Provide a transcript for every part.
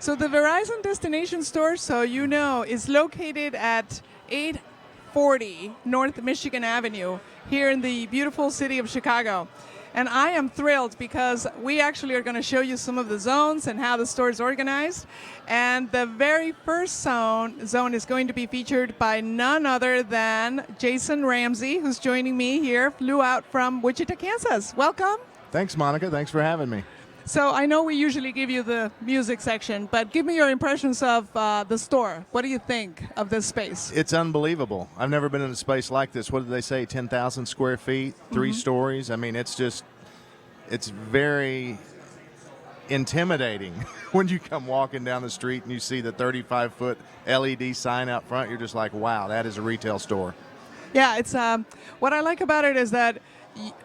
So the Verizon Destination Store, so you know, is located at 840 North Michigan Avenue here in the beautiful city of Chicago. And I am thrilled because we actually are going to show you some of the zones and how the store is organized. And the very first zone is going to be featured by none other than Jason Ramsey, who's joining me here, flew out from Wichita, Kansas. Welcome. Thanks, Monica. Thanks for having me. So I know we usually give you the music section, but give me your impressions of the store. What do you think of this space? It's unbelievable. I've never been in a space like this. What did they say, 10,000 square feet, 3 stories? I mean, it's very intimidating when you come walking down the street and you see the 35-foot LED sign out front. You're just like, wow, that is a retail store. Yeah, it's what I like about it is that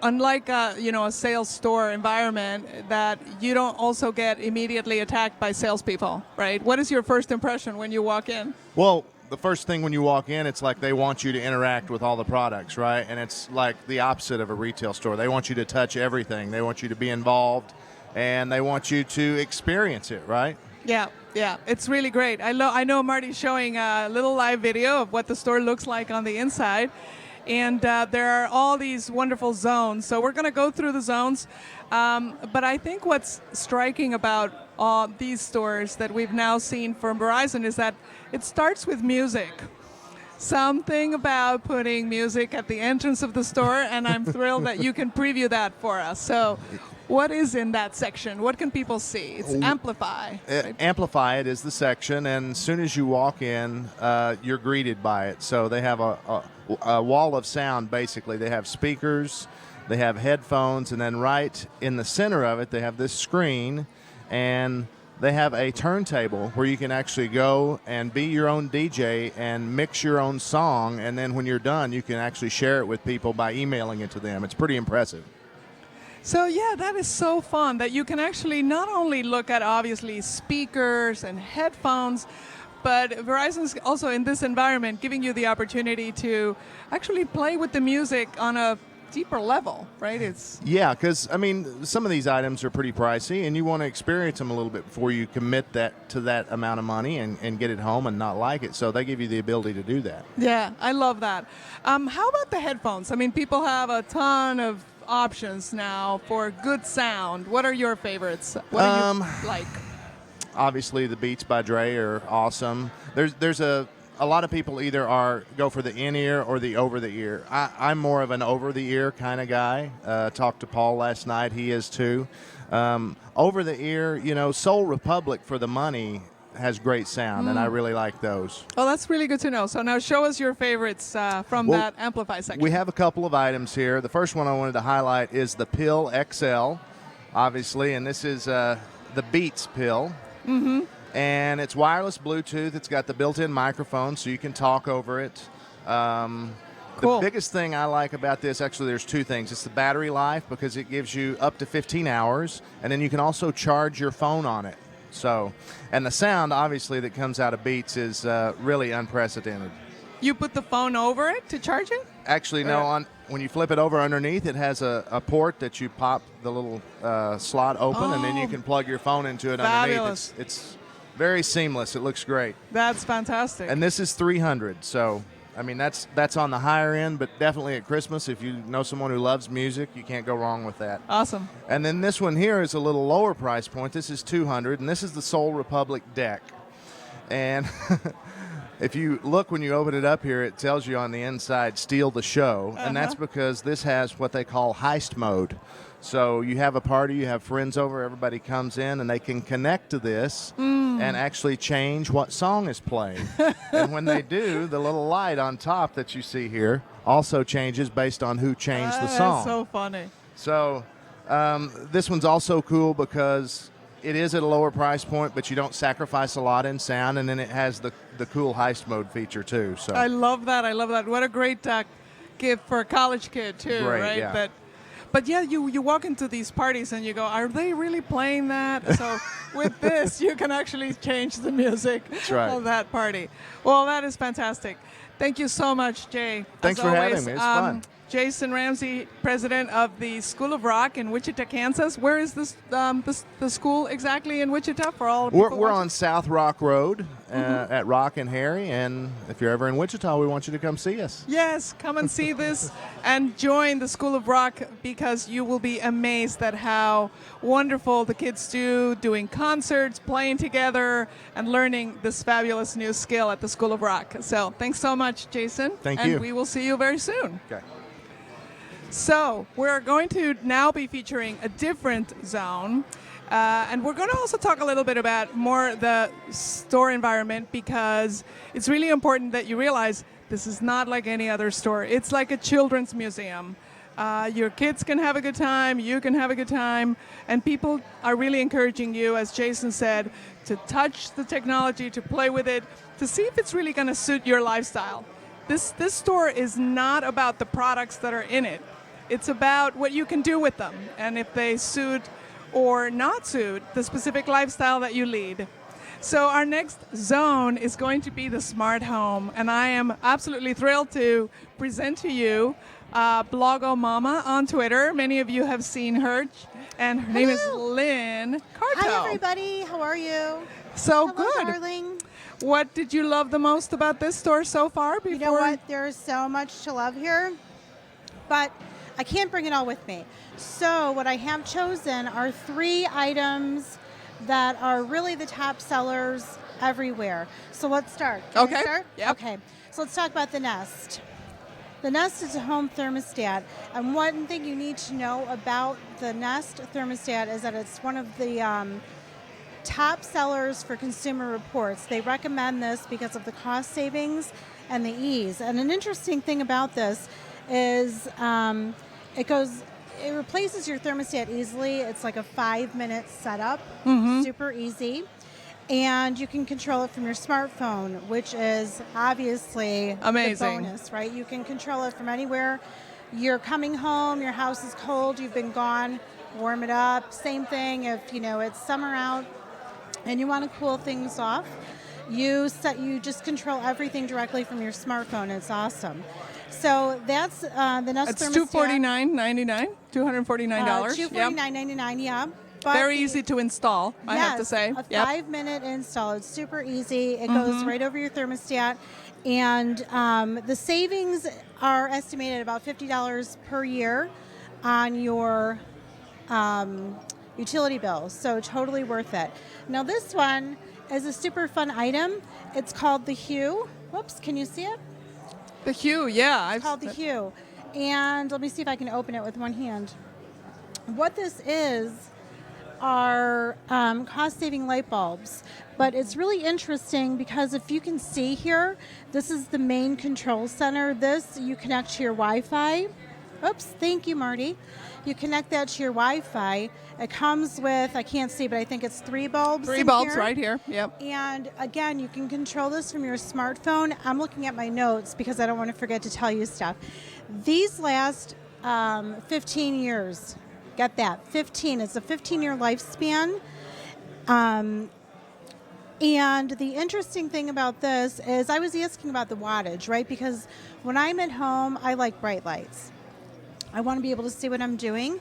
unlike a sales store environment, that you don't also get immediately attacked by salespeople, right? What is your first impression when you walk in? Well, the first thing when you walk in, it's like they want you to interact with all the products, right? And it's like the opposite of a retail store. They want you to touch everything. They want you to be involved, and they want you to experience it, right? Yeah, it's really great. I know Marty's showing a little live video of what the store looks like on the inside. And there are all these wonderful zones. So we're going to go through the zones. But I think what's striking about these stores that we've now seen from Verizon is that it starts with music. Something about putting music at the entrance of the store, and I'm thrilled that you can preview that for us. So what is in that section? What can people see? It's Amplify. Right? Amplify It is the section, and as soon as you walk in, you're greeted by it. So they have a wall of sound, basically. They have speakers, they have headphones, and then right in the center of it, they have this screen, and they have a turntable where you can actually go and be your own DJ and mix your own song, and then when you're done, you can actually share it with people by emailing it to them. It's pretty impressive. So yeah, that is so fun that you can actually not only look at obviously speakers and headphones, but Verizon's also in this environment giving you the opportunity to actually play with the music on a deeper level, right? Yeah, because I mean, some of these items are pretty pricey, and you want to experience them a little bit before you commit to that amount of money and get it home and not like it. So they give you the ability to do that. Yeah, I love that. How about the headphones? I mean, people have a ton of options now for good sound. What are your favorites? What do you like? Obviously, the Beats by Dre are awesome. There's a lot of people either go for the in-ear or the over-the-ear. I'm more of an over-the-ear kind of guy. Talked to Paul last night. He is too. Over-the-ear, Soul Republic for the money has great sound, and I really like those. Oh, that's really good to know. So now show us your favorites from that Amplify section. We have a couple of items here. The first one I wanted to highlight is the Pill XL, obviously, and this is the Beats Pill. Mm-hmm. And it's wireless Bluetooth. It's got the built-in microphone, so you can talk over it. Cool. The biggest thing I like about this, actually, there's two things. It's the battery life, because it gives you up to 15 hours, and then you can also charge your phone on it. So, and the sound, obviously, that comes out of Beats is really unprecedented. You put the phone over it to charge it? Actually, no. When you flip it over underneath, it has a port that you pop the little slot open, and then you can plug your phone into it fabulous. underneath. It's very seamless. It looks great. That's fantastic. And this is $300. So, I mean, that's on the higher end, but definitely at Christmas, if you know someone who loves music, you can't go wrong with that. Awesome. And then this one here is a little lower price point. This is $200, and this is the Soul Republic deck. And if you look when you open it up here, it tells you on the inside, steal the show. And that's because this has what they call heist mode. So you have a party, you have friends over, everybody comes in, and they can connect to this and actually change what song is playing. And when they do, the little light on top that you see here also changes based on who changed the song. That's so funny. So this one's also cool because it is at a lower price point, but you don't sacrifice a lot in sound, and then it has the cool heist mode feature too. So I love that. What a great gift for a college kid too, Great, right? yeah. But yeah, you walk into these parties and you go, are they really playing that? So with this, you can actually change the music of that party. Well, that is fantastic. Thank you so much, Jay. Thanks for having me. It's fun. Jason Ramsey, president of the School of Rock in Wichita, Kansas. Where is this the school exactly in Wichita for all people We're watching? on South Rock Road at Rock and Harry, and if you're ever in Wichita, we want you to come see us. Yes, come and see this and join the School of Rock, because you will be amazed at how wonderful the kids do, doing concerts, playing together, and learning this fabulous new skill at the School of Rock. So thanks so much, Jason. Thank and you. And we will see you very soon. Okay. So we're going to now be featuring a different zone. And we're going to also talk a little bit about more the store environment, because it's really important that you realize this is not like any other store. It's like a children's museum. Your kids can have a good time, you can have a good time, and people are really encouraging you, as Jason said, to touch the technology, to play with it, to see if it's really going to suit your lifestyle. This store is not about the products that are in it. It's about what you can do with them, and if they suit or not suit the specific lifestyle that you lead. So our next zone is going to be the smart home, and I am absolutely thrilled to present to you Blogo Mama on Twitter. Many of you have seen her, and her name is Lynn Carto. Hi, everybody. How are you? So Hello, good. darling. What did you love the most about this store so far? You know what? There's so much to love here, but I can't bring it all with me. So what I have chosen are 3 items that are really the top sellers everywhere. So let's start. Can I start? Yep. Okay. So let's talk about the Nest. The Nest is a home thermostat, and one thing you need to know about the Nest thermostat is that it's one of the top sellers for Consumer Reports. They recommend this because of the cost savings and the ease. And an interesting thing about this is it replaces your thermostat easily. It's like a 5-minute setup, super easy. And you can control it from your smartphone, which is obviously amazing. The bonus, right? You can control it from anywhere. You're coming home, your house is cold, you've been gone, warm it up. Same thing if it's summer out and you want to cool things off. You just control everything directly from your smartphone. It's awesome. So that's the Nest It's thermostat. $249.99. $249. $249.99, yeah. But very easy to install, I have to say. A 5-minute install. It's super easy. It goes right over your thermostat. And the savings are estimated at about $50 per year on your utility bill. So totally worth it. Now this one is a super fun item. It's called the Hue. Whoops, can you see it? The Hue, yeah. It's called the Hue. And let me see if I can open it with one hand. What this is are cost-saving light bulbs. But it's really interesting because if you can see here, this is the main control center. This you connect to your Wi-Fi. Oops, thank you, Marty. You connect that to your Wi-Fi. It comes with, I can't see, but I think it's 3 bulbs. 3 bulbs right here, yep. And again, you can control this from your smartphone. I'm looking at my notes because I don't want to forget to tell you stuff. These last 15 years. Get that, 15. It's a 15-year lifespan. And the interesting thing about this is I was asking about the wattage, right? Because when I'm at home, I like bright lights. I want to be able to see what I'm doing.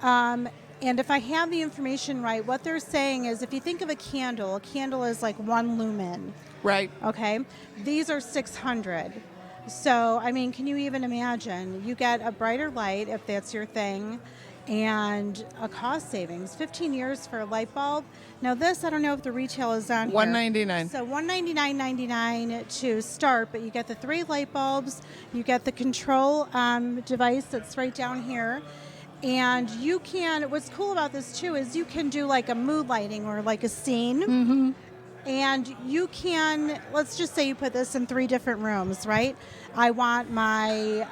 And if I have the information right, what they're saying is if you think of a candle is like 1 lumen. Right. Okay? These are 600. So, I mean, can you even imagine? You get a brighter light if that's your thing. And a cost savings, 15 years for a light bulb. Now this, I don't know if the retail is on here. $199. So $199.99 to start, but you get the 3 light bulbs, you get the control device that's right down here. And you can, what's cool about this too is you can do like a mood lighting or like a scene. And you can, let's just say you put this in 3 different rooms, right? I want my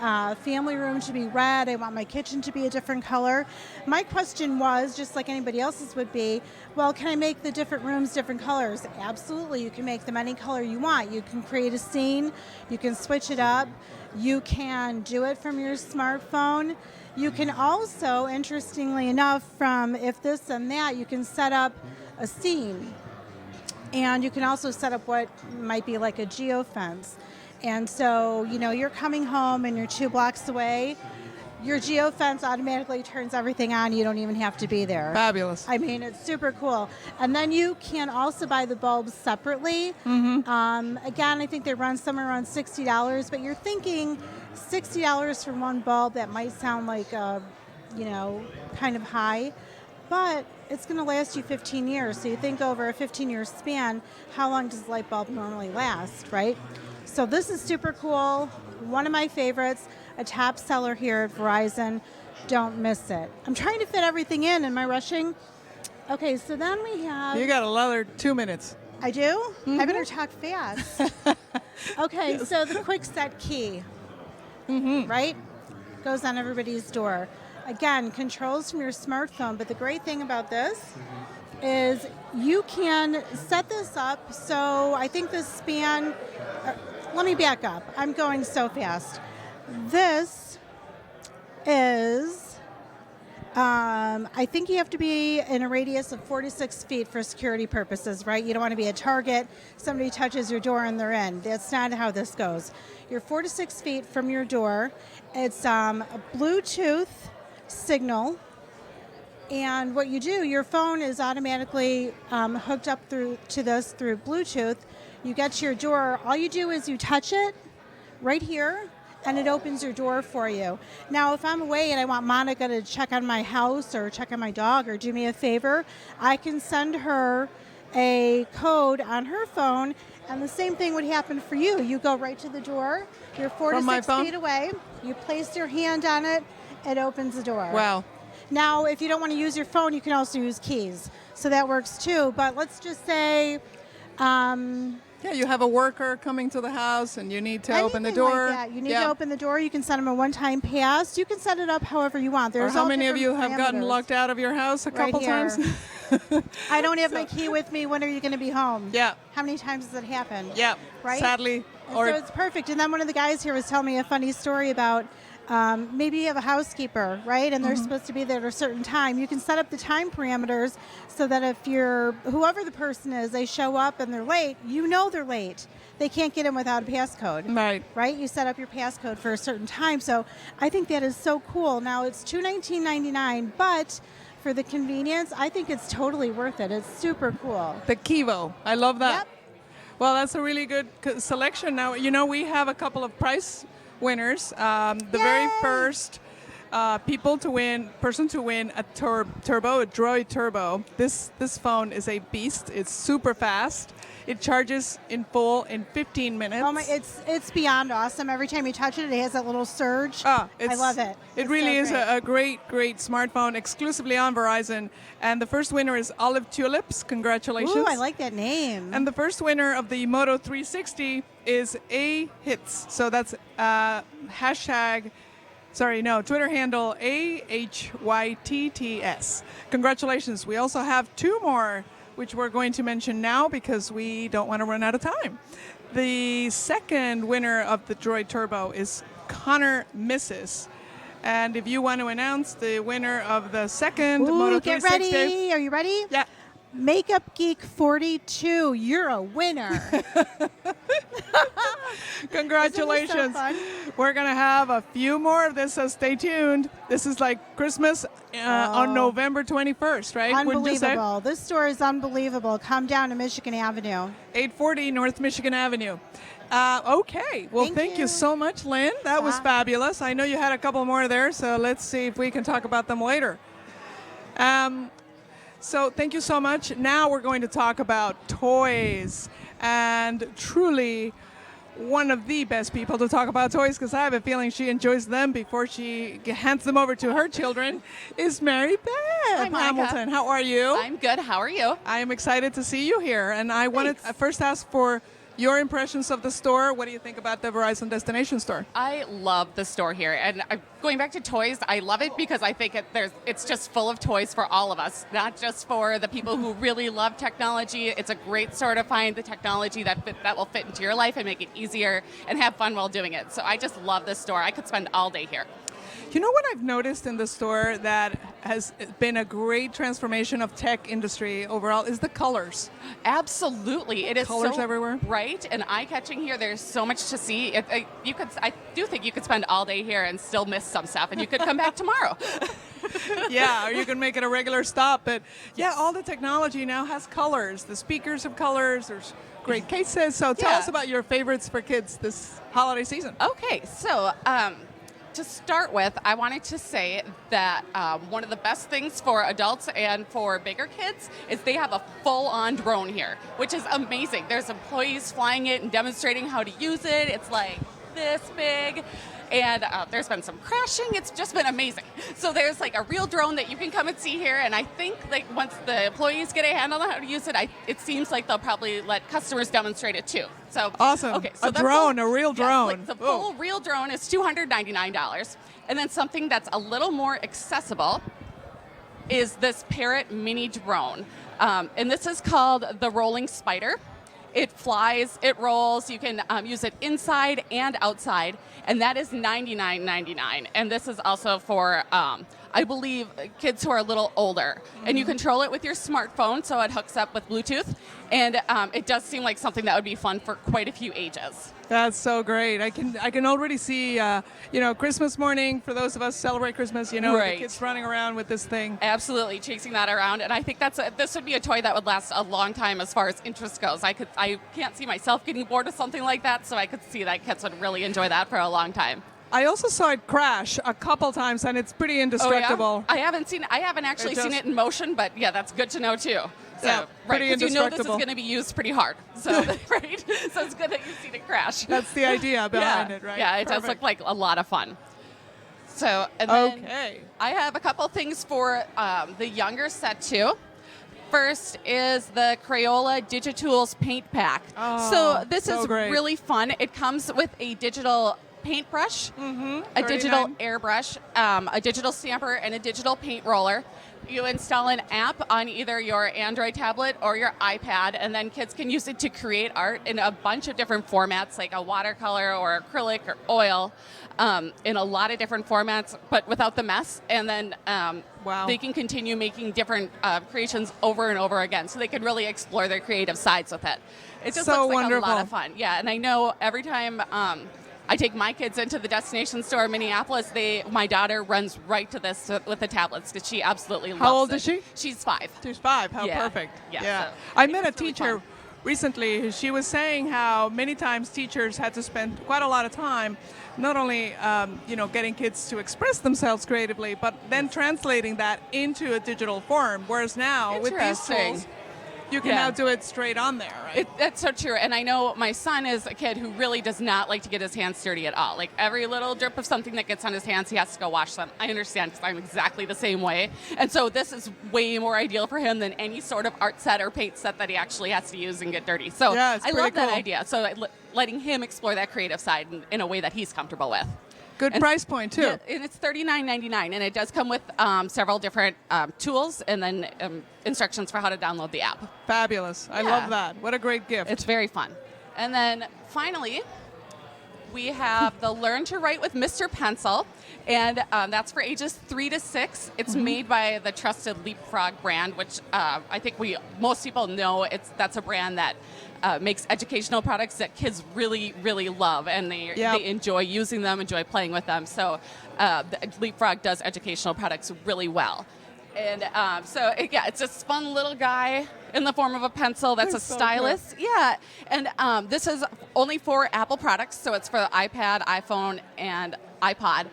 family room to be red. I want my kitchen to be a different color. My question was, just like anybody else's would be, well, can I make the different rooms different colors? Absolutely. You can make them any color you want. You can create a scene. You can switch it up. You can do it from your smartphone. You can also, interestingly enough, from if this and that, you can set up a scene. And you can also set up what might be like a geofence. And so, you're coming home and you're 2 blocks away. Your geofence automatically turns everything on. You don't even have to be there. Fabulous. I mean, it's super cool. And then you can also buy the bulbs separately. Again, I think they run somewhere around $60, but you're thinking $60 for one bulb. That might sound like, kind of high, but it's going to last you 15 years. So you think over a 15-year span, how long does a light bulb normally last, right? So this is super cool. One of my favorites. A top seller here at Verizon. Don't miss it. I'm trying to fit everything in. Am I rushing? Okay, so then we have... You got another 2 minutes. I do? I better talk fast. Okay, so the quick set key, right? Goes on everybody's door. Again, controls from your smartphone, but the great thing about this is you can set this up. So I think the span... let me back up. I'm going so fast. This is, I think you have to be in a radius of 4 to 6 feet for security purposes, right? You don't want to be a target. Somebody touches your door and they're in. That's not how this goes. You're 4 to 6 feet from your door. It's a Bluetooth signal. And what you do, your phone is automatically hooked up to this through Bluetooth. You get to your door. All you do is you touch it right here, and it opens your door for you. Now, if I'm away and I want Monica to check on my house or check on my dog or do me a favor, I can send her a code on her phone, and the same thing would happen for you. You go right to the door. You're 4 to 6 feet away. You place your hand on it. It opens the door. Wow. Now, if you don't want to use your phone, you can also use keys. So that works too. But let's just say... yeah, you have a worker coming to the house and you need to open the door. Like that. You need to open the door. You can send them a one-time pass. You can set it up however you want. Or how many of you have gotten locked out of your house a couple times? I don't have my key with me. When are you going to be home? Yeah. How many times has it happened? Yeah. Right? Sadly. So it's perfect. And then one of the guys here was telling me a funny story about maybe you have a housekeeper, right? And they're supposed to be there at a certain time. You can set up the time parameters so that if whoever the person is, they show up and they're late, you know they're late. They can't get in without a passcode. Right? You set up your passcode for a certain time. So I think that is so cool. Now it's $219.99, but for the convenience, I think it's totally worth it. It's super cool. The Kivo. I love that. Yep. Well, that's a really good selection. Now, we have a couple of prize winners. The very first person to win a Droid Turbo. This phone is a beast. It's super fast. It charges in full in 15 minutes. Oh my! It's beyond awesome. Every time you touch it, it has that little surge. I love it. It really is a great smartphone exclusively on Verizon. And the first winner is Olive Tulips. Congratulations! Ooh, I like that name. And the first winner of the Moto 360 is A-Hits. So that's Twitter handle AHYTTS. Congratulations. We also have 2 more, which we're going to mention now because we don't want to run out of time. The second winner of the Droid Turbo is Connor Misses. And if you want to announce the winner of the second Moto 360... Get ready. Are you ready? Yeah. Makeup Geek 42, you're a winner. Congratulations. So we're going to have a few more of this, so stay tuned. This is like Christmas on November 21st, right? Unbelievable. This store is unbelievable. Come down to Michigan Avenue. 840 North Michigan Avenue. Okay. Well, thank you so much, Lynn. That was fabulous. I know you had a couple more there, so let's see if we can talk about them later. So thank you so much. Now we're going to talk about toys. And truly one of the best people to talk about toys, because I have a feeling she enjoys them before she hands them over to her children, is Mary Beth Hamilton. How are you? I'm good. How are you? I am excited to see you here. And I wanted to first ask for your impressions of the store. What do you think about the Verizon Destination Store? I love the store here. And going back to toys, I love it because I think it's just full of toys for all of us, not just for the people who really love technology. It's a great store to find the technology that will fit into your life and make it easier and have fun while doing it. So I just love this store. I could spend all day here. You know what I've noticed in the store that has been a great transformation of tech industry overall is the colors. Absolutely, it is Colors so everywhere. bright and eye-catching here. There's so much to see. I do think you could spend all day here and still miss some stuff, and you could come back tomorrow. Yeah, or you can make it a regular stop. But yeah, all the technology now has colors. The speakers have colors. There's great cases. So tell Yeah. us about your favorites for kids this holiday season. Okay, so to start with, I wanted to say that one of the best things for adults and for bigger kids is they have a full-on drone here, which is amazing. There's employees flying it and demonstrating how to use it. It's like this big. And there's been some crashing. It's just been amazing. So there's like a real drone that you can come and see here. And I think like once the employees get a handle on how to use it, it seems like they'll probably let customers demonstrate it too. So Awesome. Okay, so a drone, a real yes, drone. like the full real drone is $299. And then something that's a little more accessible is this Parrot mini drone. And this is called the Rolling Spider. It flies, it rolls, you can use it inside and outside, and that is $99.99. And this is also for, I believe, kids who are a little older. And you control it with your smartphone, so it hooks up with Bluetooth, and it does seem like something that would be fun for quite a few ages. That's so great. I can already see, Christmas morning, for those of us who celebrate Christmas, the Right. kids running around with this thing. Absolutely, chasing that around, and I think this would be a toy that would last a long time as far as interest goes. I can't see myself getting bored of something like that, so I could see that kids would really enjoy that for a long time. I also saw it crash a couple times, and it's pretty indestructible. Oh, yeah? I haven't actually seen it in motion, but yeah, that's good to know too. So, Yeah, right, pretty because you know this is indestructible. going to be used pretty hard. So, right, so it's good that you've seen it crash. That's the idea behind yeah. it, right? Yeah, it does Perfect. look like a lot of fun. So, and then Okay. I have a couple things for the younger set too. First is the Crayola Digitools Paint Pack. Oh, so this so is great. really fun. It comes with a digital paintbrush, a digital airbrush, a digital stamper, and a digital paint roller. You install an app on either your Android tablet or your iPad, and then kids can use it to create art in a bunch of different formats, like a watercolor or acrylic or oil, in a lot of different formats, but without the mess. And then Wow. they can continue making different creations over and over again, so they can really explore their creative sides with it. It just So looks like wonderful. a lot of fun. Yeah, and I know every time I take my kids into the Destination Store in Minneapolis, my daughter runs right to this with the tablets because she absolutely loves it. How old is she? She's 5. She's 5. How Yeah. perfect. Yeah, so I think met a it's really teacher fun. recently. She was saying how many times teachers had to spend quite a lot of time not only getting kids to express themselves creatively, but then translating that into a digital form. Whereas now with these Interesting. tools, you can Yeah. now do it straight on there, right? That's so true. And I know my son is a kid who really does not like to get his hands dirty at all. Like every little drip of something that gets on his hands, he has to go wash them. I understand because I'm exactly the same way. And so this is way more ideal for him than any sort of art set or paint set that he actually has to use and get dirty. So Yeah, it's I pretty love that cool. idea. So letting him explore that creative side in a way that he's comfortable with. Good And- price point too. Yeah, and it's $39.99, and it does come with several different tools and then instructions for how to download the app. Fabulous. I Yeah. love that. What a great gift. It's very fun. And then finally, we have the Learn to Write with Mr. Pencil, and that's for ages 3 to 6. It's made by the trusted Leapfrog brand, which I think most people know. That's a brand that makes educational products that kids really, really love, and they enjoy using them, enjoy playing with them. So Leapfrog does educational products really well. And it's this fun little guy in the form of a pencil that's a So stylus. Yeah, and this is only for Apple products, so it's for the iPad, iPhone, and iPod.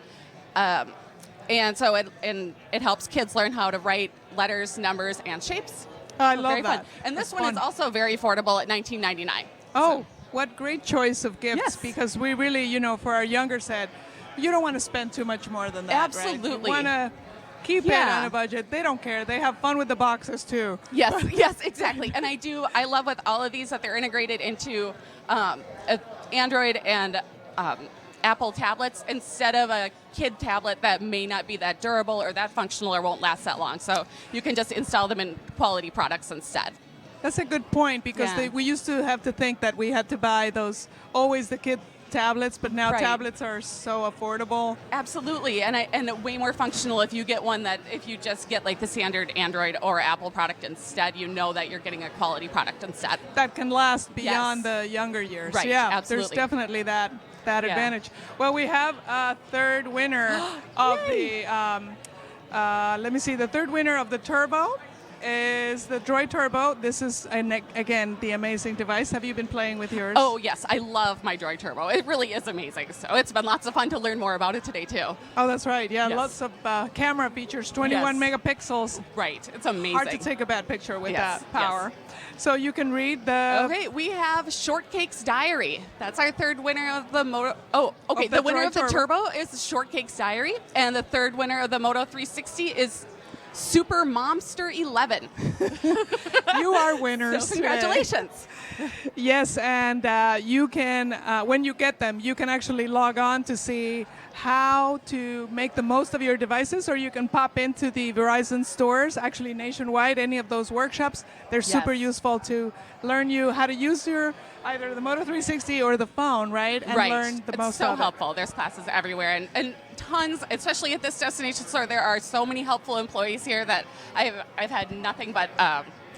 And so it helps kids learn how to write letters, numbers, and shapes. I So love very that. fun. And this That's one is fun. also very affordable at $19.99. Oh, what great choice of gifts, Yes. because we really, for our younger set, you don't want to spend too much more than that. Absolutely. Right? You want to keep it Yeah. on a budget. They don't care. They have fun with the boxes too. Yes, exactly. And I love with all of these that they're integrated into Android and Apple tablets instead of a kid tablet that may not be that durable or that functional or won't last that long. So you can just install them in quality products instead. That's a good point, because Yeah. we used to have to think that we had to buy always the kid tablets, but now Right. tablets are so affordable. Absolutely, and way more functional if you get one that if you just get like the standard Android or Apple product instead, you know that you're getting a quality product instead. That can last beyond Yes. the younger years. Right, Yeah, absolutely. there's definitely that Yeah. advantage. Well, we have a third winner of the, let me see, the third winner of the Turbo is the Droid Turbo. This is, again, the amazing device. Have you been playing with yours? Oh yes, I love my Droid Turbo. It really is amazing. So it's been lots of fun to learn more about it today too. Oh, that's right. Yeah, Yes. lots of camera features, 21 Yes. megapixels. Right, it's amazing. Hard to take a bad picture with Yes, that power. So you can read the... Okay, we have Shortcake's Diary. That's our third winner of the Moto. Oh, okay. Of the The winner Droid of the Turbo. Turbo is Shortcake's Diary, and the third winner of the Moto 360 is Super Momster 11. You are winners. So congratulations. Yes, and you can, when you get them, you can actually log on to see how to make the most of your devices, or you can pop into the Verizon stores, actually nationwide, any of those workshops. They're super Yes. useful to learn you how to use your either the Moto 360 or the phone, right? And Right. learn the it's most so of helpful. There's classes everywhere and tons, especially at this destination store. There are so many helpful employees here that I've had nothing but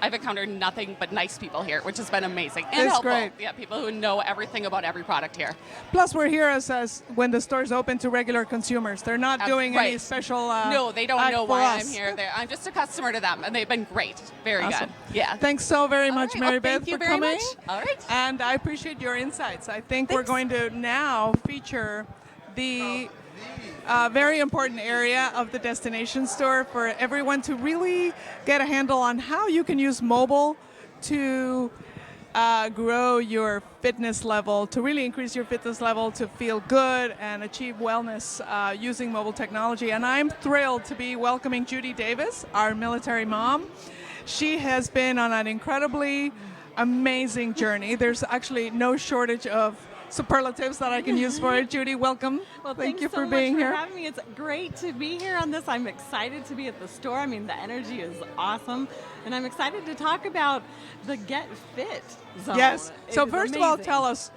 I've encountered nothing but nice people here, which has been amazing and It's helpful. great. Yeah, people who know everything about every product here. it. Plus, we're here as when the store's open to regular consumers. They're not doing any right. special. No, they don't act know for why us. I'm here. I'm just a customer to them, and they've been great. Very Awesome. good. Yeah. Thanks so very All much, right. Mary Well, thank Beth, you for very coming. much. All right. And I appreciate your insights. I think we're Thanks. going to now feature the very important area of the destination store for everyone to really get a handle on how you can use mobile to grow your fitness level, to really increase your fitness level, to feel good and achieve wellness using mobile technology. And I'm thrilled to be welcoming Judy Davis, our military mom. She has been on an incredibly amazing journey. There's actually no shortage of superlatives that I can use for it. Judy, welcome. Well, Thank thanks you so for much being for here. having me. It's great to be here on this. I'm excited to be at the store. I mean, the energy is awesome, and I'm excited to talk about the Get Fit zone. Yes. So It is first of all, amazing. tell us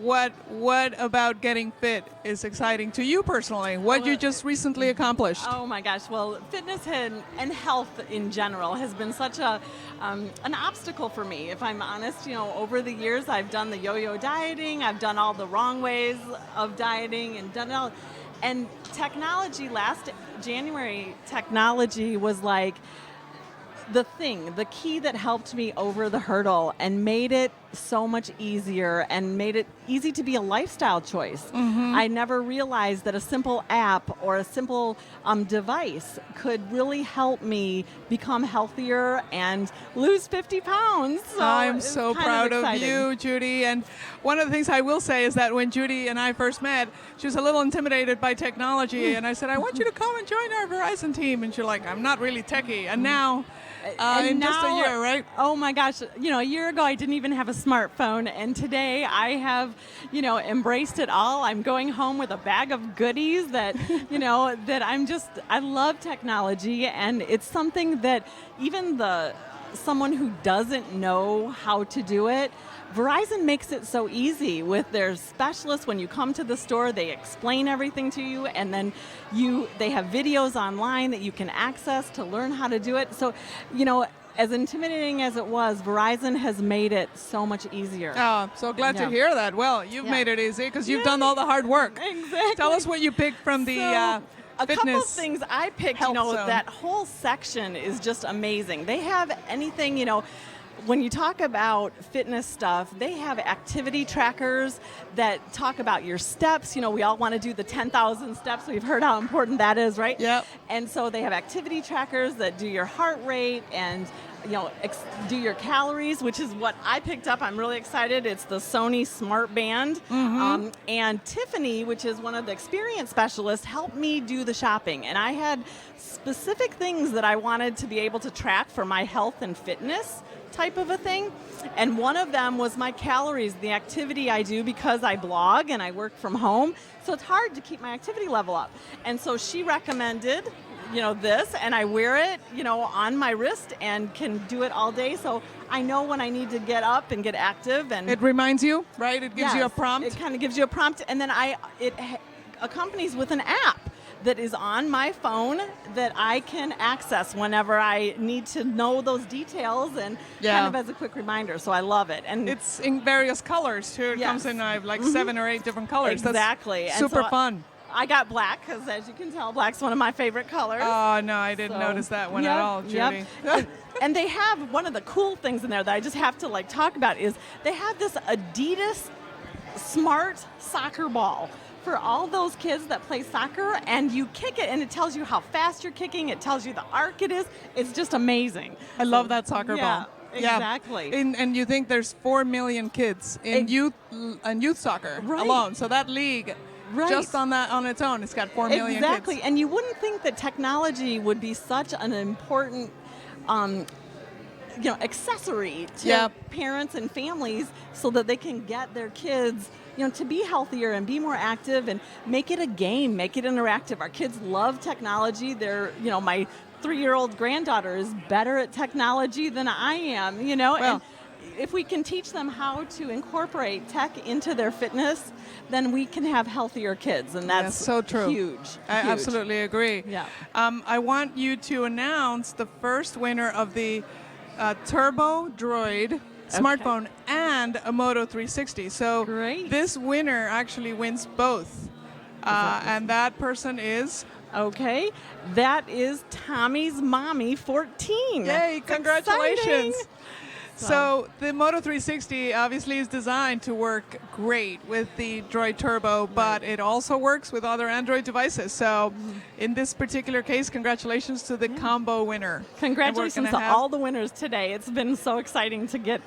what about getting fit is exciting to you personally. What you Well, just recently accomplished. Oh my gosh! Well, fitness and health in general has been such an obstacle for me. If I'm honest, over the years I've done the yo-yo dieting. I've done all the wrong ways of dieting and done it all. And technology last January, technology was like the key that helped me over the hurdle and made it so much easier and made it easy to be a lifestyle choice. I never realized that a simple app or a simple device could really help me become healthier and lose 50 pounds. So I'm it's so kind proud of exciting. you, Judy. And one of the things I will say is that when Judy and I first met, she was a little intimidated by technology. And I said, I want you to come and join our Verizon team. And she's like, I'm not really techie. And now, And in just a now- year, right? Oh my gosh! A year ago I didn't even have a smartphone, and today I have, embraced it all. I'm going home with a bag of goodies that, that I love technology, and it's something that even someone who doesn't know how to do it, Verizon makes it so easy with their specialists. When you come to the store, they explain everything to you, and then they have videos online that you can access to learn how to do it. So, as intimidating as it was, Verizon has made it so much easier. Oh, so glad to Yeah. hear that. Well, you've Yeah. made it easy because you've done all the hard work. Exactly. Tell us what you picked from the So, a fitness. couple of things I picked, health zone. that whole section is just amazing. They have anything, when you talk about fitness stuff, they have activity trackers that talk about your steps. We all want to do the 10,000 steps. We've heard how important that is, right? Yep. And so they have activity trackers that do your heart rate and do your calories, which is what I picked up. I'm really excited. It's the Sony Smart Band. And Tiffany, which is one of the experience specialists, helped me do the shopping. And I had specific things that I wanted to be able to track for my health and fitness type of a thing. And one of them was my calories, the activity I do because I blog and I work from home. So it's hard to keep my activity level up. And so she recommended this, and I wear it, on my wrist and can do it all day. So I know when I need to get up and get active. And it reminds you, right? It gives you a prompt. It kind of gives you a prompt, and then it accompanies with an app that is on my phone that I can access whenever I need to know those details and kind of as a quick reminder. So I love it. And it's in various colors too. It comes in like 7 or 8 different colors. Exactly. That's super fun. I got black because, as you can tell, black's one of my favorite colors. Oh, no, I didn't notice that one at all, Judy. Yep. And they have one of the cool things in there that I just have to talk about is they have this Adidas Smart Soccer Ball for all those kids that play soccer, and you kick it and it tells you how fast you're kicking, it tells you the arc it is. It's just amazing. I love that soccer ball. Exactly. And you think there's 4 million kids in youth soccer alone. So that league, just on its own, it's got 4 million kids. Exactly. And you wouldn't think that technology would be such an important accessory to parents and families so that they can get their kids to be healthier and be more active and make it a game, make it interactive. Our kids love technology. They're, my 3-year-old granddaughter is better at technology than I am, and if we can teach them how to incorporate tech into their fitness, then we can have healthier kids, and that's so true. Huge. I absolutely agree. Yeah. I want you to announce the first winner of the Turbo Droid smartphone and a Moto 360. So this winner actually wins both. And that person is? Okay. That is Tommy's mommy, 14. Yay, congratulations. Exciting. So the Moto 360 obviously is designed to work great with the Droid Turbo, but it also works with other Android devices. So in this particular case, congratulations to the combo winner. Congratulations to all the winners today. It's been so exciting to get,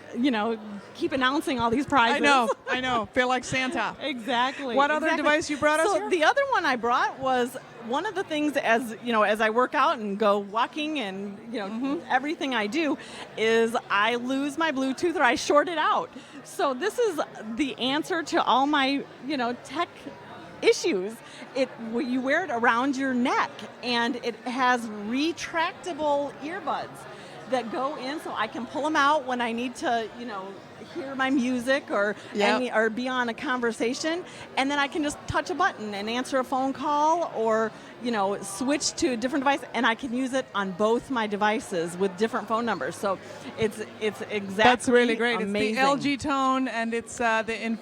keep announcing all these prizes. I know. Feel like Santa. Exactly. What other device you brought us here? The other one I brought was one of the things as I work out and go walking and, everything I do is I lose my Bluetooth or I short it out. So this is the answer to all my, tech issues. You wear it around your neck and it has retractable earbuds that go in so I can pull them out when I need to, hear my music or be on a conversation, and then I can just touch a button and answer a phone call or switch to a different device, and I can use it on both my devices with different phone numbers. So it's exactly that's really great. Amazing. It's the LG Tone and it's the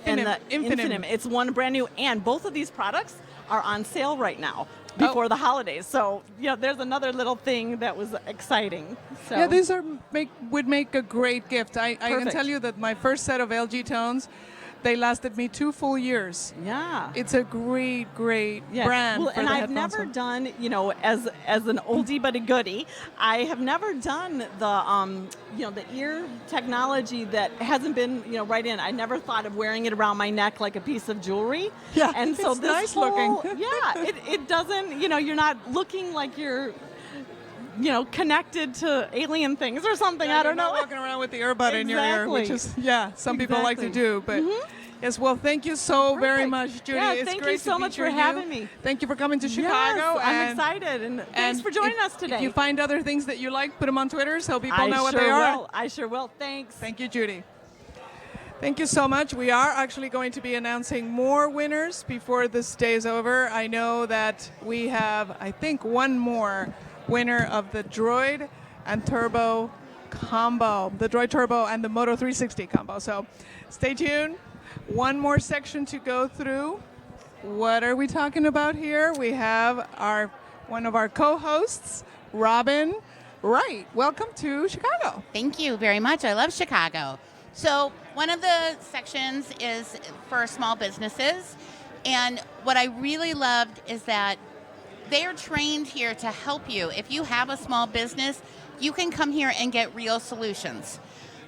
Infinum. It's one brand new, and both of these products are on sale right now before the holidays. So, there's another little thing that was exciting. So. Yeah, these would make a great gift. I can tell you that my first set of LG Tones, they lasted me 2 full years. Yeah. It's a great brand. Well, and I've never done, as an oldie but a goodie, I have never done the ear technology that hasn't been, right in. I never thought of wearing it around my neck like a piece of jewelry. Yeah, and so it's this nice whole, looking. it doesn't, you're not looking like you're connected to alien things or something. I don't know. You're not walking around with the earbud in your ear, which is, some people like to do. But yes, well, thank you so very much, Judy. Yeah, it's thank great you so much for having me. Thank you for coming to Chicago. Yes, I'm excited, and thanks for joining us today. If you find other things that you like, put them on Twitter so people know what they are. I sure will. Thanks. Thank you, Judy. Thank you so much. We are actually going to be announcing more winners before this day is over. I know that we have, I think, one more winner of the Droid and Turbo combo, the Droid Turbo and the Moto 360 combo. So stay tuned. One more section to go through. What are we talking about here? We have one of our co-hosts, Robin Wright. Welcome to Chicago. Thank you very much. I love Chicago. So one of the sections is for small businesses. And what I really loved is that they are trained here to help you. If you have a small business, you can come here and get real solutions.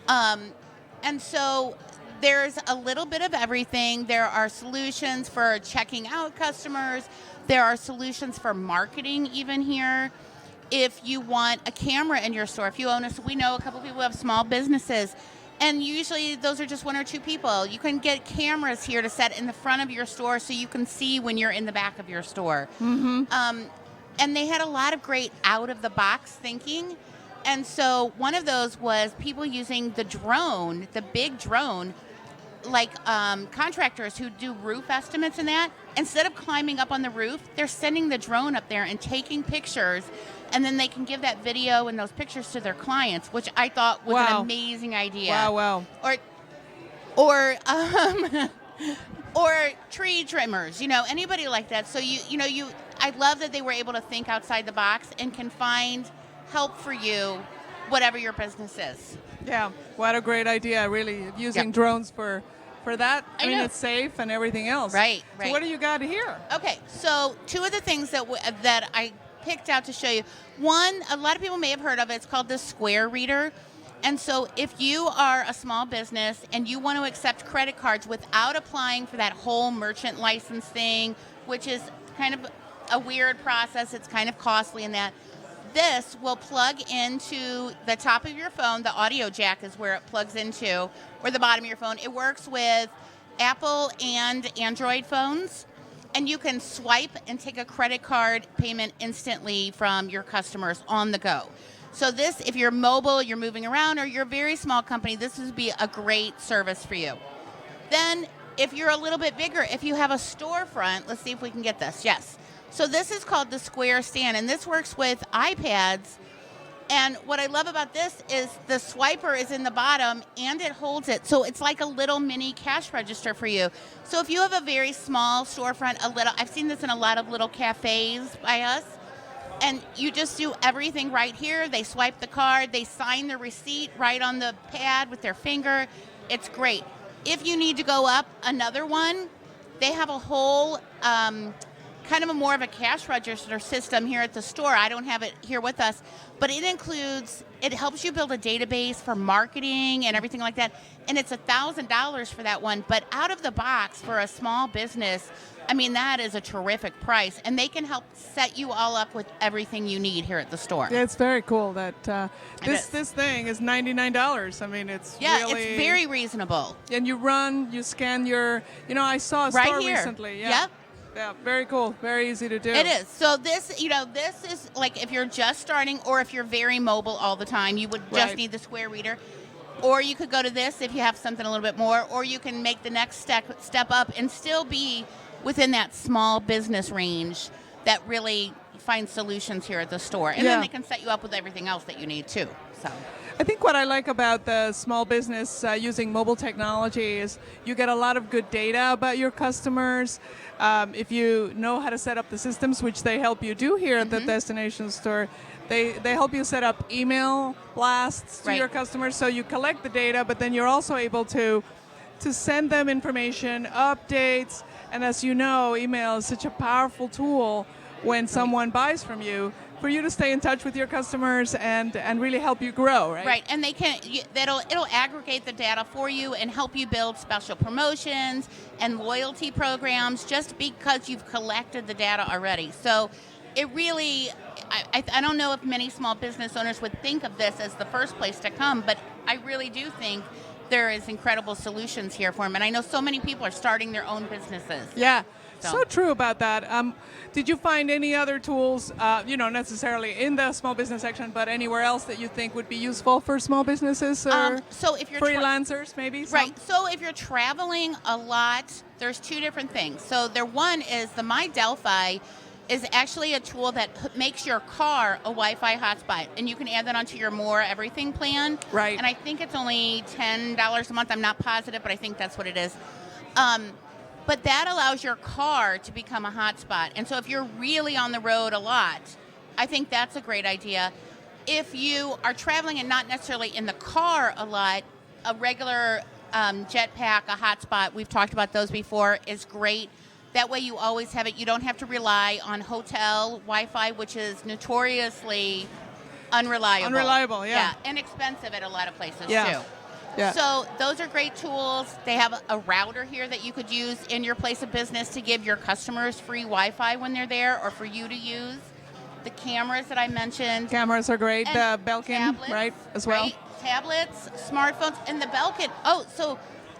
And so there's a little bit of everything. There are solutions for checking out customers. There are solutions for marketing even here. If you want a camera in your store, if you own we know a couple people who have small businesses, and usually those are just 1 or 2 people. You can get cameras here to set in the front of your store so you can see when you're in the back of your store. And they had a lot of great out-of-the-box thinking. And so one of those was people using the drone, the big drone, like contractors who do roof estimates and that. Instead of climbing up on the roof, they're sending the drone up there and taking pictures, and then they can give that video and those pictures to their clients, which I thought was an amazing idea. Wow. Or or tree trimmers, anybody like that. So I love that they were able to think outside the box and can find help for you, whatever your business is. Yeah, what a great idea, really, using drones for that. I mean, know. it's safe and everything else. Right. So what do you got here? Okay, so two of the things that I picked out to show you. One, a lot of people may have heard of it. It's called the Square Reader. And so if you are a small business and you want to accept credit cards without applying for that whole merchant license thing, which is kind of a weird process, it's kind of costly in that, this will plug into the top of your phone. The audio jack is where it plugs into, or the bottom of your phone. It works with Apple and Android phones, and you can swipe and take a credit card payment instantly from your customers on the go. So this, if you're mobile, you're moving around, or you're a very small company, this would be a great service for you. Then, if you're a little bit bigger, if you have a storefront, let's see if we can get this. Yes. So this is called the Square Stand, and this works with iPads. And what I love about this is the swiper is in the bottom, and it holds it. So it's like a little mini cash register for you. So if you have a very small storefront, I've seen this in a lot of little cafes by us, and you just do everything right here. They swipe the card, they sign the receipt right on the pad with their finger. It's great. If you need to go up another one, they have a whole kind of more of a cash register system here at the store. I don't have it here with us, but it helps you build a database for marketing and everything like that. And it's $1,000 for that one, but out of the box for a small business, I mean, that is a terrific price, and they can help set you all up with everything you need here at the store. Yeah, it's very cool that this thing is $99. I mean, it's really... it's very reasonable. And you scan your, I saw a right store here. Recently. Yeah. Yep. Yeah, very cool. Very easy to do. It is. So this is like if you're just starting, or if you're very mobile all the time, you would just need the Square Reader. Or you could go to this if you have something a little bit more, or you can make the next step up and still be within that small business range that really finds solutions here at the store. And then they can set you up with everything else that you need too. So I think what I like about the small business using mobile technology is you get a lot of good data about your customers. If you know how to set up the systems, which they help you do here at the Destination Store, they help you set up email blasts to your customers, so you collect the data, but then you're also able to send them information, updates, and as you know, email is such a powerful tool when someone buys from you, for you to stay in touch with your customers and really help you grow, right? Right, and it'll aggregate the data for you and help you build special promotions and loyalty programs just because you've collected the data already. So it really, I don't know if many small business owners would think of this as the first place to come, but I really do think there is incredible solutions here for them. And I know so many people are starting their own businesses. Yeah. So true about that. Did you find any other tools, necessarily in the small business section, but anywhere else that you think would be useful for small businesses or so if you're freelancers, maybe? Right. So if you're traveling a lot, there's two different things. So one is the My Delphi is actually a tool that makes your car a Wi-Fi hotspot, and you can add that onto your More Everything plan. Right. And I think it's only $10 a month. I'm not positive, but I think that's what it is. But that allows your car to become a hotspot. And so if you're really on the road a lot, I think that's a great idea. If you are traveling and not necessarily in the car a lot, a regular jetpack, a hotspot, we've talked about those before, is great. That way you always have it. You don't have to rely on hotel Wi-Fi, which is notoriously unreliable. Unreliable, yeah. And expensive at a lot of places, too. Yeah. So those are great tools. They have a router here that you could use in your place of business to give your customers free Wi-Fi when they're there, or for you to use. The cameras that I mentioned. Cameras are great. The Belkin, tablets, right, as well. Right? Tablets, smartphones, and the Belkin. Oh, so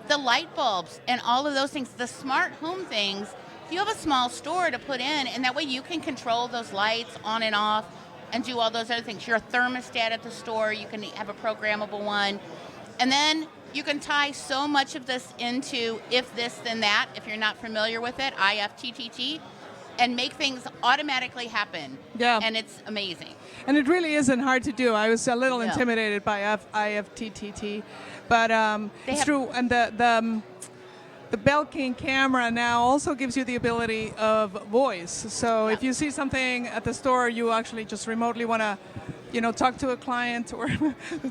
the light bulbs and all of those things, the smart home things, you have a small store to put in, and that way you can control those lights on and off and do all those other things. Your thermostat at the store, you can have a programmable one. And then you can tie so much of this into if this, then that, if you're not familiar with it, IFTTT, and make things automatically happen. Yeah. And it's amazing. And it really isn't hard to do. I was a little No. intimidated by IFTTT, but it's have- true. And the Belkin camera now also gives you the ability of voice. So if you see something at the store, you actually just remotely want to, talk to a client or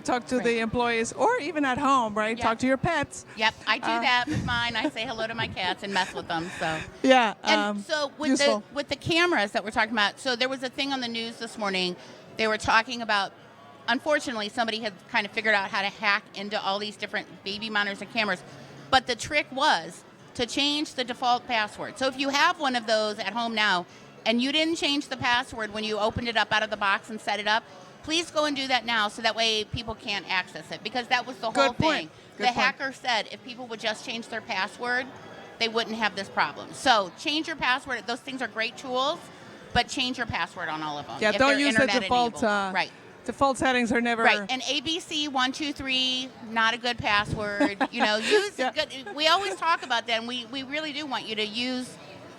talk to the employees, or even at home, right? Yeah. Talk to your pets. Yep, I do that with mine. I say hello to my cats and mess with them. So Yeah. And so useful. with the cameras that we're talking about, so there was a thing on the news this morning. They were talking about, unfortunately, somebody had kind of figured out how to hack into all these different baby monitors and cameras. But the trick was to change the default password. So if you have one of those at home now and you didn't change the password when you opened it up out of the box and set it up, please go and do that now so that way people can't access it, because that was the whole Good point. thing. Good The point. hacker said if people would just change their password, they wouldn't have this problem. So change your password. Those things are great tools, but change your password on all of them. Yeah, if don't they're use the internet default. enabled. Right. Default settings are never. Right, and ABC123, not a good password. Use Yeah. a good. We always talk about that, and we really do want you to use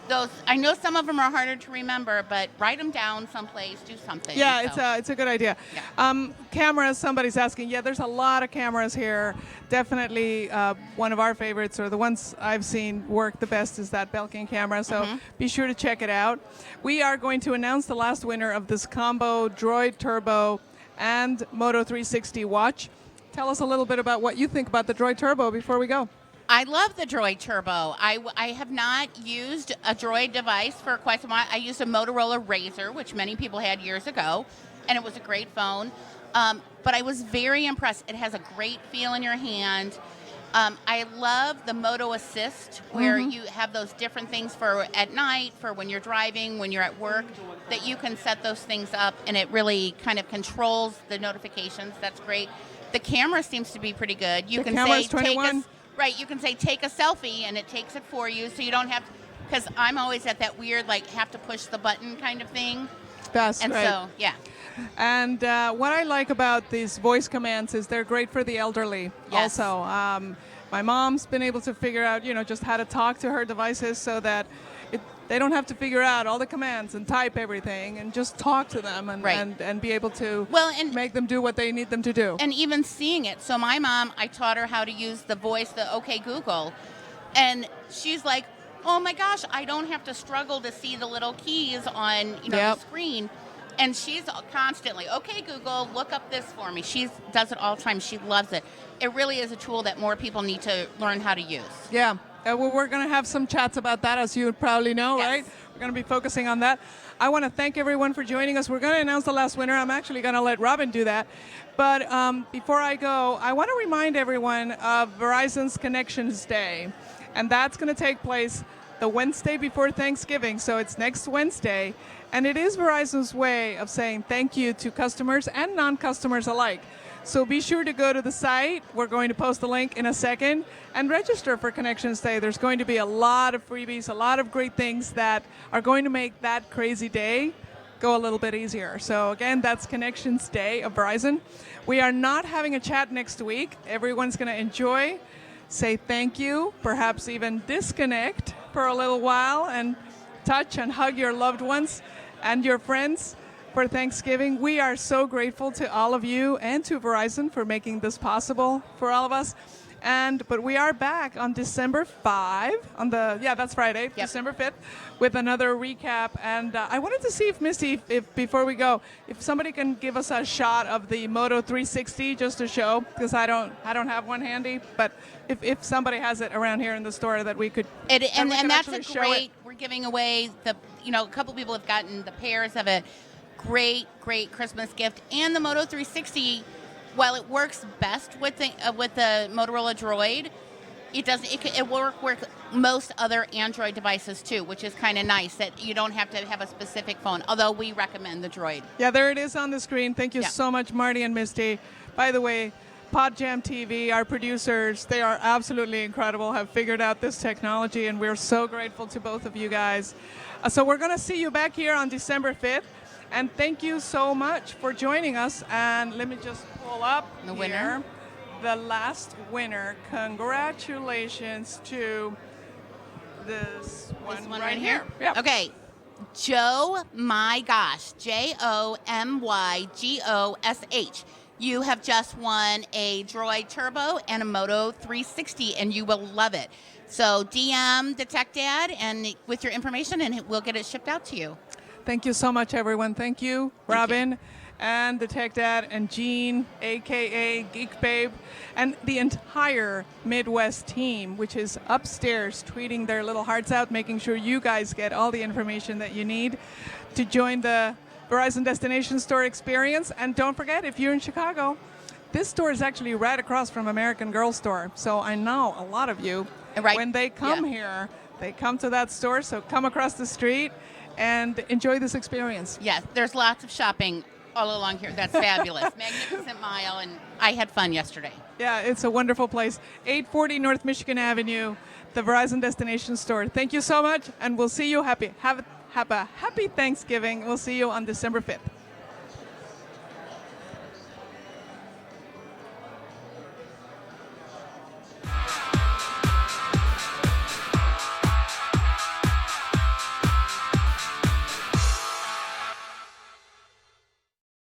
those. I know some of them are harder to remember, but write them down someplace, do something. Yeah, so. it's a good idea. Yeah. Cameras, somebody's asking. Yeah, there's a lot of cameras here. Definitely one of our favorites, or the ones I've seen work the best, is that Belkin camera. So be sure to check it out. We are going to announce the last winner of this combo Droid Turbo and Moto 360 watch. Tell us a little bit about what you think about the Droid Turbo before we go. I love the Droid Turbo. I have not used a Droid device for quite some while. I used a Motorola Razr, which many people had years ago, and it was a great phone. But I was very impressed. It has a great feel in your hand. I love the Moto Assist, where you have those different things for at night, for when you're driving, when you're at work, that you can set those things up, and it really kind of controls the notifications. That's great. The camera seems to be pretty good. You The can camera's say 21. Right, you can say take a selfie, and it takes it for you, so you don't have to, because I'm always at that weird, have to push the button kind of thing. That's And right. so, yeah. And what I like about these voice commands is they're great for the elderly. Yes. Also, my mom's been able to figure out, just how to talk to her devices so that they don't have to figure out all the commands and type everything, and just talk to them and, Right. and be able to And make them do what they need them to do. And even seeing it. So my mom, I taught her how to use the voice, the OK Google, and she's like, oh my gosh, I don't have to struggle to see the little keys on the Yep. screen. And she's constantly, okay, Google, look up this for me. She does it all the time. She loves it. It really is a tool that more people need to learn how to use. Yeah. Well, we're going to have some chats about that, as you probably know, Yes. right? We're going to be focusing on that. I want to thank everyone for joining us. We're going to announce the last winner. I'm actually going to let Robin do that. But before I go, I want to remind everyone of Verizon's Connections Day. And that's going to take place the Wednesday before Thanksgiving. So it's next Wednesday. And it is Verizon's way of saying thank you to customers and non-customers alike. So be sure to go to the site. We're going to post the link in a second, and register for Connections Day. There's going to be a lot of freebies, a lot of great things that are going to make that crazy day go a little bit easier. So again, that's Connections Day of Verizon. We are not having a chat next week. Everyone's going to enjoy, say thank you, perhaps even disconnect for a little while and touch and hug your loved ones and your friends for Thanksgiving. We are so grateful to all of you and to Verizon for making this possible for all of us. But we are back on December 5 that's Friday, Yep. December 5th, with another recap. And I wanted to see if Misty, if before we go, if somebody can give us a shot of the Moto 360 just to show, because I don't have one handy. But if somebody has it around here in the store that we could, And we can that's actually a show great. it. We're giving away a couple people have gotten the pairs of it. Great Christmas gift. And the Moto 360, while it works best with the Motorola Droid, it will work with most other Android devices too, which is kind of nice that you don't have to have a specific phone. Although we recommend the Droid. Yeah, there it is on the screen. Thank you Yeah. so much, Marty and Misty. By the way, Podjam TV, our producers, they are absolutely incredible, have figured out this technology, and we're so grateful to both of you guys. So we're going to see you back here on December 5th. And thank you so much for joining us. And let me just pull up The here. winner. The last winner. Congratulations to this one right here. Yep. Okay. Joe, my gosh, JOMYGOSH. You have just won a Droid Turbo and a Moto 360, and you will love it. So DM the Tech Dad and with your information, and we'll get it shipped out to you. Thank you so much, everyone. Thank you, Robin, and the Tech Dad, and Jean, a.k.a. Geek Babe, and the entire Midwest team, which is upstairs tweeting their little hearts out, making sure you guys get all the information that you need to join the Verizon Destination Store experience. And don't forget, if you're in Chicago, this store is actually right across from American Girl Store. So I know a lot of you, when they come here, they come to that store. So come across the street and enjoy this experience. Yes, there's lots of shopping all along here. That's fabulous. Magnificent Mile, and I had fun yesterday. Yeah, it's a wonderful place. 840 North Michigan Avenue, the Verizon Destination Store. Thank you so much, and we'll see you. Have a happy Thanksgiving. We'll see you on December 5th.